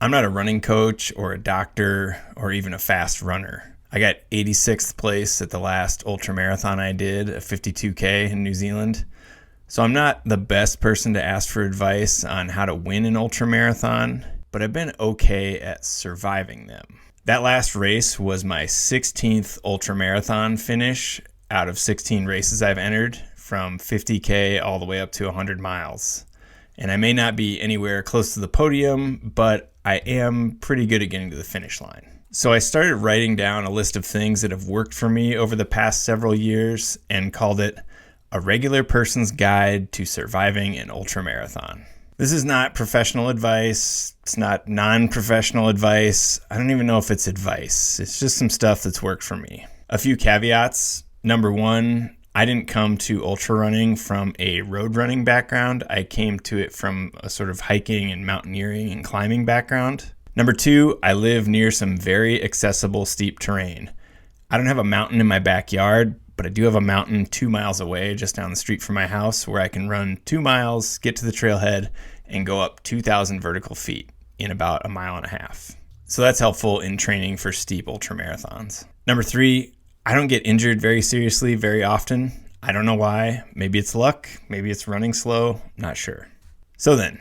I'm not a running coach or a doctor or even a fast runner. I got 86th place at the last ultramarathon I did, a 52K in New Zealand. So I'm not the best person to ask for advice on how to win an ultramarathon, but I've been okay at surviving them. That last race was my 16th ultramarathon finish out of 16 races I've entered, from 50K all the way up to 100 miles. And I may not be anywhere close to the podium, but I am pretty good at getting to the finish line. So I started writing down a list of things that have worked for me over the past several years and called it A Regular Person's Guide to Surviving an Ultramarathon. This is not professional advice. It's not non-professional advice. I don't even know if it's advice. It's just some stuff that's worked for me. A few caveats. Number one, I didn't come to ultra running from a road running background. I came to it from a sort of hiking and mountaineering and climbing background. Number two, I live near some very accessible steep terrain. I don't have a mountain in my backyard, but I do have a mountain 2 miles away just down the street from my house where I can run 2 miles, get to the trailhead, and go up 2,000 vertical feet in about a mile and a half. So that's helpful in training for steep ultramarathons. Number three, I don't get injured very seriously very often. I don't know why. Maybe it's luck. Maybe it's running slow. Not sure. So then,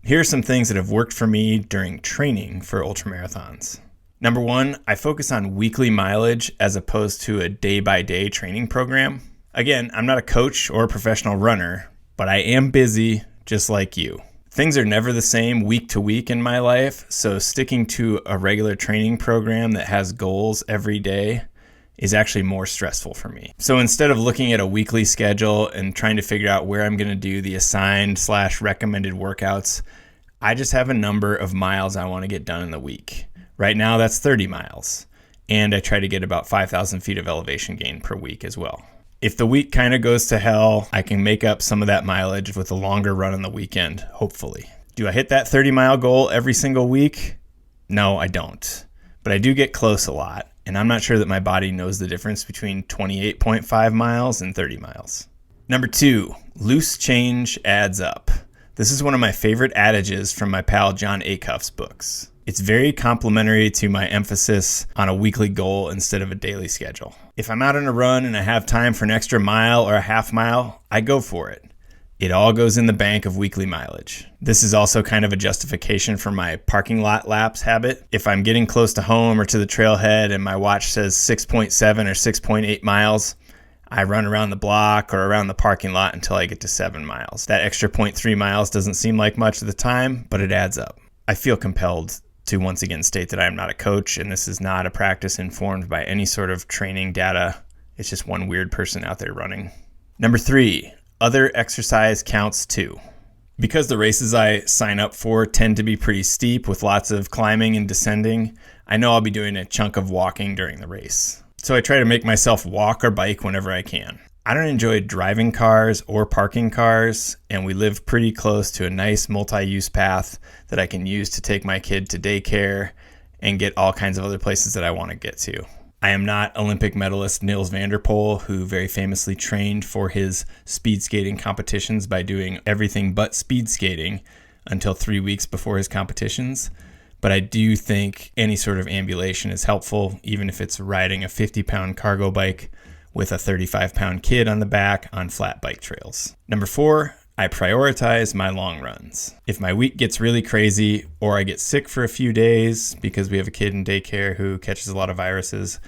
here are some things that have worked for me during training for ultramarathons. Number one, I focus on weekly mileage as opposed to a day-by-day training program. Again, I'm not a coach or a professional runner, but I am busy just like you. Things are never the same week to week in my life, so sticking to a regular training program that has goals every day is actually more stressful for me. So instead of looking at a weekly schedule and trying to figure out where I'm going to do the assigned/recommended workouts, I just have a number of miles I want to get done in the week. Right now, that's 30 miles, and I try to get about 5,000 feet of elevation gain per week as well. If the week kind of goes to hell, I can make up some of that mileage with a longer run on the weekend, hopefully. Do I hit that 30-mile goal every single week? No, I don't. But I do get close a lot, and I'm not sure that my body knows the difference between 28.5 miles and 30 miles. Number two, loose change adds up. This is one of my favorite adages from my pal John Acuff's books. It's very complimentary to my emphasis on a weekly goal instead of a daily schedule. If I'm out on a run and I have time for an extra mile or a half mile, I go for it. It all goes in the bank of weekly mileage. This is also kind of a justification for my parking lot laps habit. If I'm getting close to home or to the trailhead and my watch says 6.7 or 6.8 miles, I run around the block or around the parking lot until I get to 7 miles. That extra 0.3 miles doesn't seem like much at the time, but it adds up. I feel compelled to once again state that I am not a coach, and this is not a practice informed by any sort of training data. It's just one weird person out there running. Number three, other exercise counts too. Because the races I sign up for tend to be pretty steep with lots of climbing and descending, I know I'll be doing a chunk of walking during the race. So I try to make myself walk or bike whenever I can. I don't enjoy driving cars or parking cars, and we live pretty close to a nice multi-use path that I can use to take my kid to daycare and get all kinds of other places that I want to get to. I am not Olympic medalist Niels van der Poel, who very famously trained for his speed skating competitions by doing everything but speed skating until 3 weeks before his competitions. But I do think any sort of ambulation is helpful, even if it's riding a 50-pound cargo bike with a 35-pound kid on the back on flat bike trails. Number four, I prioritize my long runs. If my week gets really crazy or I get sick for a few days because we have a kid in daycare who catches a lot of viruses,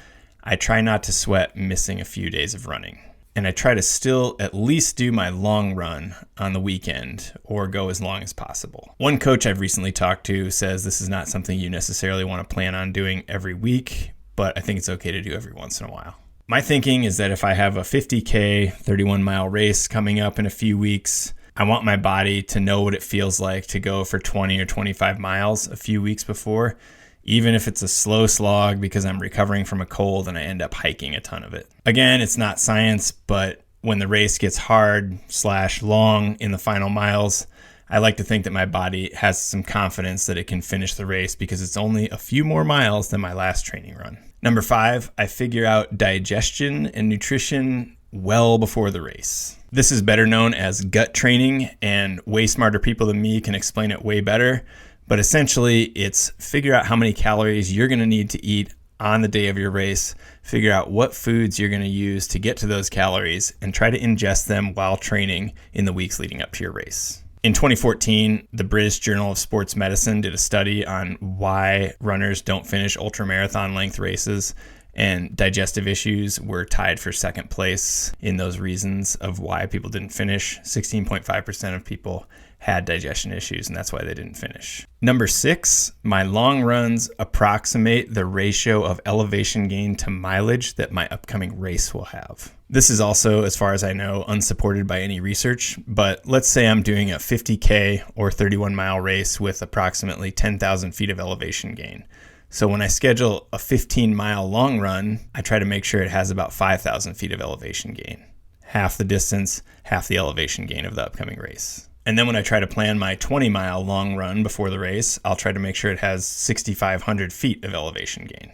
I try not to sweat missing a few days of running. And I try to still at least do my long run on the weekend or go as long as possible. One coach I've recently talked to says this is not something you necessarily want to plan on doing every week, but I think it's okay to do every once in a while. My thinking is that if I have a 50K, 31-mile race coming up in a few weeks, I want my body to know what it feels like to go for 20 or 25 miles a few weeks before, even if it's a slow slog because I'm recovering from a cold and I end up hiking a ton of it. Again, it's not science, but when the race gets hard/long in the final miles, I like to think that my body has some confidence that it can finish the race because it's only a few more miles than my last training run. Number five, I figure out digestion and nutrition well before the race. This is better known as gut training, and way smarter people than me can explain it way better. But essentially, it's figure out how many calories you're going to need to eat on the day of your race, figure out what foods you're going to use to get to those calories, and try to ingest them while training in the weeks leading up to your race. In 2014, the British Journal of Sports Medicine did a study on why runners don't finish ultramarathon length races, and digestive issues were tied for second place in those reasons of why people didn't finish. 16.5% of people had digestion issues, and that's why they didn't finish. Number 6, my long runs approximate the ratio of elevation gain to mileage that my upcoming race will have. This is also, as far as I know, unsupported by any research, but let's say I'm doing a 50K or 31-mile race with approximately 10,000 feet of elevation gain. So when I schedule a 15-mile long run, I try to make sure it has about 5,000 feet of elevation gain. Half the distance, half the elevation gain of the upcoming race. And then when I try to plan my 20-mile long run before the race, I'll try to make sure it has 6,500 feet of elevation gain,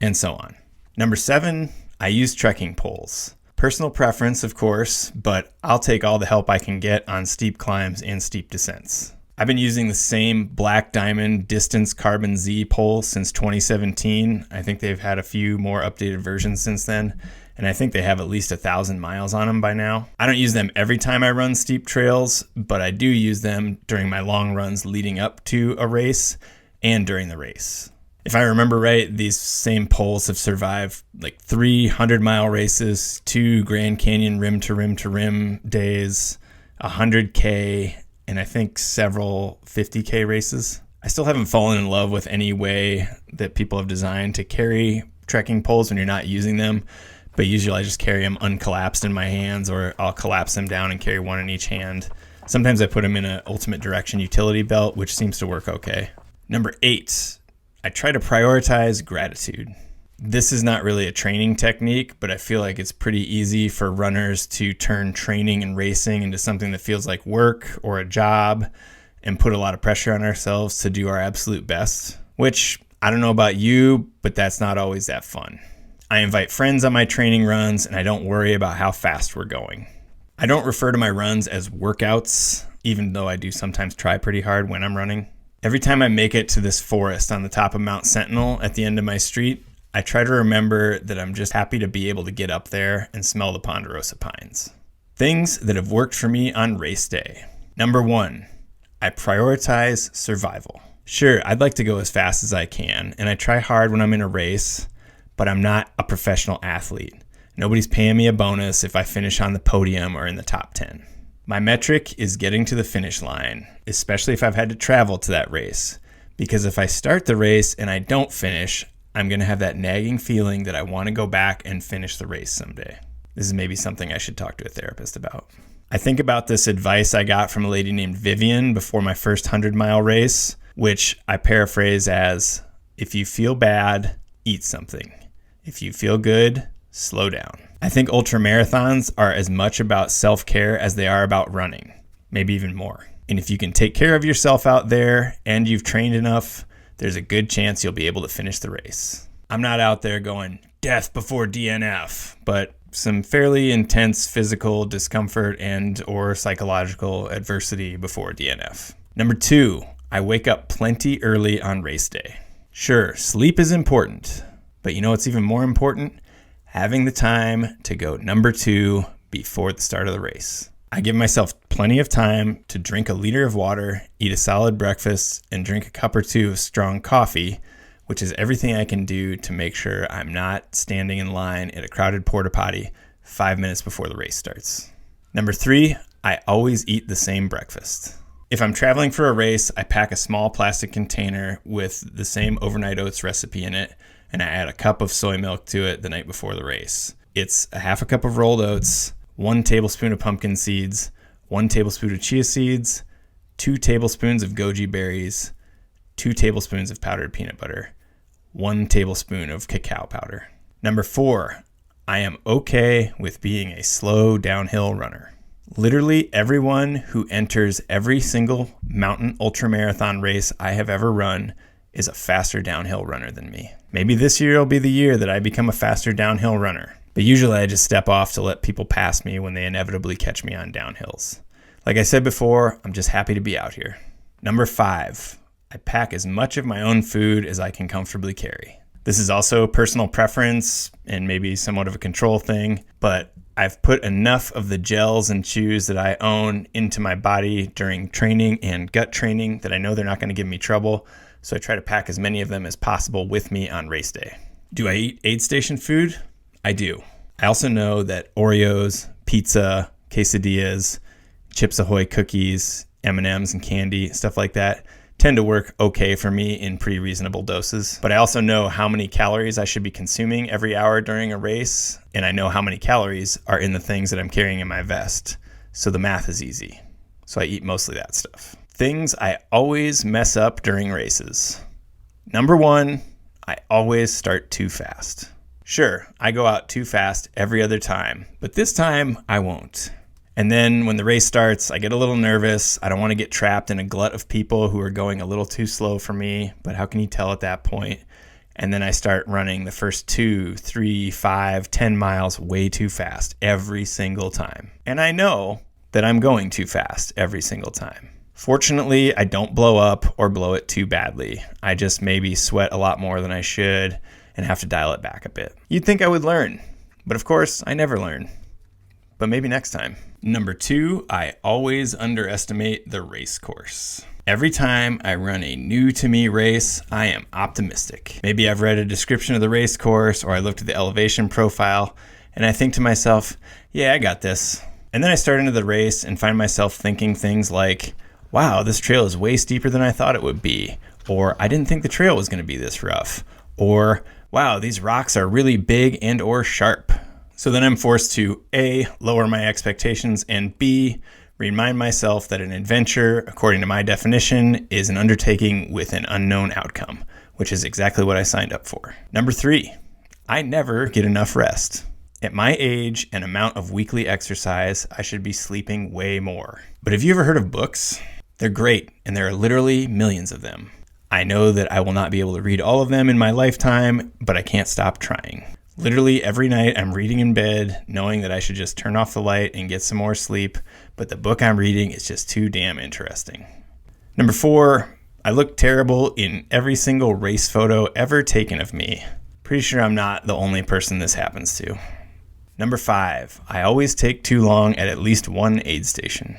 and so on. Number 7, I use trekking poles. Personal preference, of course, but I'll take all the help I can get on steep climbs and steep descents. I've been using the same Black Diamond Distance Carbon Z pole since 2017. I think they've had a few more updated versions since then, and I think they have at least 1,000 miles on them by now. I don't use them every time I run steep trails, but I do use them during my long runs leading up to a race and during the race. If I remember right, these same poles have survived like 300-mile races, 2 Grand Canyon rim to rim days, 100K, and I think several 50K races. I still haven't fallen in love with any way that people have designed to carry trekking poles when you're not using them, but usually I just carry them uncollapsed in my hands, or I'll collapse them down and carry one in each hand. Sometimes I put them in an Ultimate Direction utility belt, which seems to work okay. Number 8, I try to prioritize gratitude. This is not really a training technique, but I feel like it's pretty easy for runners to turn training and racing into something that feels like work or a job and put a lot of pressure on ourselves to do our absolute best, which I don't know about you, but that's not always that fun. I invite friends on my training runs, and I don't worry about how fast we're going. I don't refer to my runs as workouts, even though I do sometimes try pretty hard when I'm running. Every time I make it to this forest on the top of Mount Sentinel at the end of my street, I try to remember that I'm just happy to be able to get up there and smell the ponderosa pines. Things that have worked for me on race day. Number 1, I prioritize survival. Sure, I'd like to go as fast as I can, and I try hard when I'm in a race, but I'm not a professional athlete. Nobody's paying me a bonus if I finish on the podium or in the top 10. My metric is getting to the finish line, especially if I've had to travel to that race, because if I start the race and I don't finish, I'm going to have that nagging feeling that I want to go back and finish the race someday. This is maybe something I should talk to a therapist about. I think about this advice I got from a lady named Vivian before my first 100-mile race, which I paraphrase as, if you feel bad, eat something. If you feel good, slow down. I think ultramarathons are as much about self-care as they are about running, maybe even more. And if you can take care of yourself out there and you've trained enough, there's a good chance you'll be able to finish the race. I'm not out there going, death before DNF, but some fairly intense physical discomfort and or psychological adversity before DNF. Number 2, I wake up plenty early on race day. Sure, sleep is important, but you know what's even more important? Having the time to go number 2 before the start of the race. I give myself plenty of time to drink a liter of water, eat a solid breakfast, and drink a cup or 2 of strong coffee, which is everything I can do to make sure I'm not standing in line at a crowded porta potty 5 minutes before the race starts. Number 3, I always eat the same breakfast. If I'm traveling for a race, I pack a small plastic container with the same overnight oats recipe in it, and I add a cup of soy milk to it the night before the race. It's a half a cup of rolled oats, 1 tablespoon of pumpkin seeds, 1 tablespoon of chia seeds, 2 tablespoons of goji berries, 2 tablespoons of powdered peanut butter, 1 tablespoon of cacao powder. Number 4, I am okay with being a slow downhill runner. Literally everyone who enters every single mountain ultramarathon race I have ever run is a faster downhill runner than me. Maybe this year will be the year that I become a faster downhill runner. But usually I just step off to let people pass me when they inevitably catch me on downhills. Like I said before, I'm just happy to be out here. Number 5, I pack as much of my own food as I can comfortably carry. This is also personal preference and maybe somewhat of a control thing, but I've put enough of the gels and chews that I own into my body during training and gut training that I know they're not going to give me trouble, so I try to pack as many of them as possible with me on race day. Do I eat aid station food? I do. I also know that Oreos, pizza, quesadillas, Chips Ahoy cookies, M&Ms and candy, stuff like that, tend to work okay for me in pretty reasonable doses. But I also know how many calories I should be consuming every hour during a race, and I know how many calories are in the things that I'm carrying in my vest. So the math is easy. So I eat mostly that stuff. Things I always mess up during races. Number 1, I always start too fast. Sure, I go out too fast every other time, but this time I won't. And then when the race starts, I get a little nervous. I don't want to get trapped in a glut of people who are going a little too slow for me, but how can you tell at that point? And then I start running the first 2, 3, 5, 10 miles way too fast every single time. And I know that I'm going too fast every single time. Fortunately, I don't blow up or blow it too badly. I just maybe sweat a lot more than I should and have to dial it back a bit. You'd think I would learn, but of course, I never learn. But maybe next time. Number 2, I always underestimate the race course. Every time I run a new to me race, I am optimistic. Maybe I've read a description of the race course or I looked at the elevation profile and I think to myself, yeah, I got this. And then I start into the race and find myself thinking things like, wow, this trail is way steeper than I thought it would be. Or I didn't think the trail was going to be this rough. Or, wow, these rocks are really big and or sharp. So then I'm forced to A, lower my expectations, and B, remind myself that an adventure, according to my definition, is an undertaking with an unknown outcome, which is exactly what I signed up for. Number 3, I never get enough rest. At my age and amount of weekly exercise, I should be sleeping way more. But have you ever heard of books? They're great, and there are literally millions of them. I know that I will not be able to read all of them in my lifetime, but I can't stop trying. Literally every night I'm reading in bed, knowing that I should just turn off the light and get some more sleep, but the book I'm reading is just too damn interesting. Number 4, I look terrible in every single race photo ever taken of me. Pretty sure I'm not the only person this happens to. Number 5, I always take too long at least one aid station.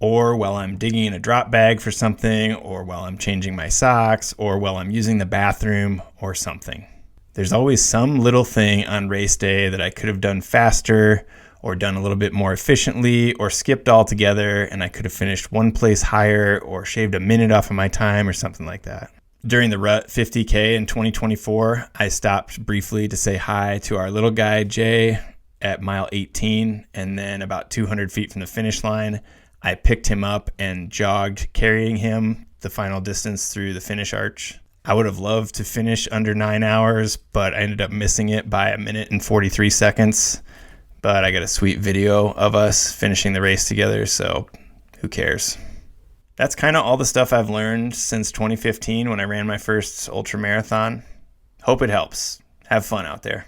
Or while I'm digging in a drop bag for something, or while I'm changing my socks, or while I'm using the bathroom, or something. There's always some little thing on race day that I could have done faster or done a little bit more efficiently or skipped altogether, and I could have finished one place higher or shaved a minute off of my time or something like that. During the Rut 50K in 2024, I stopped briefly to say hi to our little guy, Jay, at mile 18, and then about 200 feet from the finish line, I picked him up and jogged, carrying him the final distance through the finish arch. I would have loved to finish under 9 hours, but I ended up missing it by a minute and 43 seconds. But I got a sweet video of us finishing the race together, so who cares? That's kind of all the stuff I've learned since 2015 when I ran my first ultramarathon. Hope it helps. Have fun out there.